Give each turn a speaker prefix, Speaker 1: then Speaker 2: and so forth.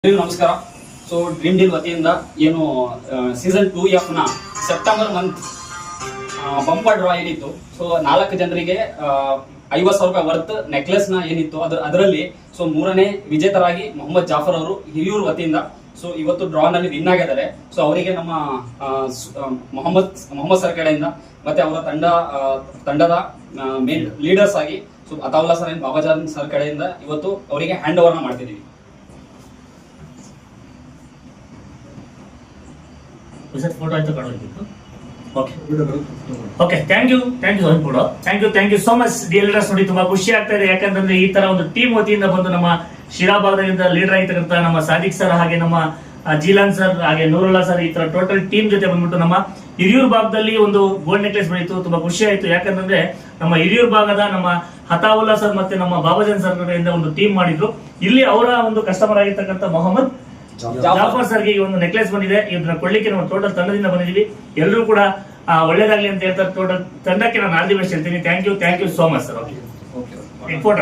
Speaker 1: ನಮಸ್ಕಾರ. So dream deal ವತಿಯಿಂದ ಏನು ಸೀಸನ್ 2F ನ ಸೆಪ್ಟೆಂಬರ್ ಮಂತ್ ಬಂಪರ್ ಡ್ರಾ ಏನಿತ್ತು, ಸೊ 4 ಜನರಿಗೆ 50,000 ರೂಪಾಯಿ ವರ್ತ್ ನೆಕ್ಲೆಸ್ ನ ಏನಿತ್ತು ಅದರಲ್ಲಿ ಸೊ 3ನೇ ವಿಜೇತರಾಗಿ ಮೊಹಮ್ಮದ್ ಜಾಫರ್ ಅವರು ಹಿರಿಯೂರು ವತಿಯಿಂದ ಸೊ ಇವತ್ತು ಡ್ರಾ ನಲ್ಲಿ ವಿನ್ ಆಗಿದ್ದಾರೆ. ಸೊ ಅವರಿಗೆ ನಮ್ಮ ಮೊಹಮ್ಮದ್ ಸರ್ ಕಡೆಯಿಂದ ಮತ್ತೆ ಅವರ ತಂಡದ ಮೇನ್ ಲೀಡರ್ಸ್ ಆಗಿ so Ataullah sir and Babajan sir ಕಡೆಯಿಂದ ಇವತ್ತು ಅವರಿಗೆ ಹ್ಯಾಂಡ್ ಓವರ್ ನ ಮಾಡ್ತಿದ್ದೀವಿ.
Speaker 2: ಫೋಟೋ ಆಯ್ತು ಕಳೋದಿತ್ತು. ಓಕೆ ಥ್ಯಾಂಕ್ ಯು ಸೋಹಿತ್ ಕೂಡ thank you so much dears. ನೋಡಿ ತುಂಬಾ ಖುಷಿ ಆಗ್ತಾ ಇದೆ, ಯಾಕಂತಂದ್ರೆ ಈ ತರ ಒಂದು ಟೀಮ್ ವತಿಯಿಂದ ಬಂದು ನಮ್ಮ ಶಿರಾ ಭಾಗದಿಂದ ಲೀಡರ್ ಆಗಿರ್ತಕ್ಕಂಥ ನಮ್ಮ ಸಾದಿಕ್ ಸರ್, ಹಾಗೆ ನಮ್ಮ ಜೀಲಾನ್ ಸರ್, ಹಾಗೆ ನೂರುಲ್ಲಾ ಸರ್, ಈ ತರ ಟೋಟಲ್ ಟೀಮ್ ಜೊತೆ ಬಂದ್ಬಿಟ್ಟು ನಮ್ಮ ಹಿರಿಯೂರು ಭಾಗದಲ್ಲಿ ಒಂದು ಗೋಲ್ಡ್ ನೆಕ್ಲೆಸ್ ಬೆಳೀತು. ತುಂಬಾ ಖುಷಿ ಆಯ್ತು, ಯಾಕಂತಂದ್ರೆ ನಮ್ಮ ಹಿರಿಯೂರು ಭಾಗದ ನಮ್ಮ ಅತಾವುಲ್ಲಾ ಸರ್ ಮತ್ತೆ ನಮ್ಮ ಬಾಬಾಜಾನ್ ಸರ್ ಕಡೆಯಿಂದ ಒಂದು ಟೀಮ್ ಮಾಡಿದ್ರು. ಇಲ್ಲಿ ಅವರ ಒಂದು ಕಸ್ಟಮರ್ ಆಗಿರ್ತಕ್ಕಂಥ ಮೊಹಮ್ಮದ್ ಜಾಫರ್ ಸರ್ಗೆ ಈ ಒಂದು ನೆಕ್ಲೆಸ್ ಬಂದಿದೆ. ಇದನ್ನ ಕೊಡ್ಲಿಕ್ಕೆ ನಾವು ಟೋಟಲ್ ತಂಡದಿಂದ ಬಂದಿದ್ದೀವಿ. ಎಲ್ಲರೂ ಕೂಡ ಒಳ್ಳೇದಾಗ್ಲಿ ಅಂತ ಹೇಳ್ತಾರೆ. ಟೋಟಲ್ ತಂಡಕ್ಕೆ ನಾನು ಆಲ್ ದಿ ಬೆಸ್ಟ್ ಹೇಳ್ತೀನಿ. Thank you so much sir. Photo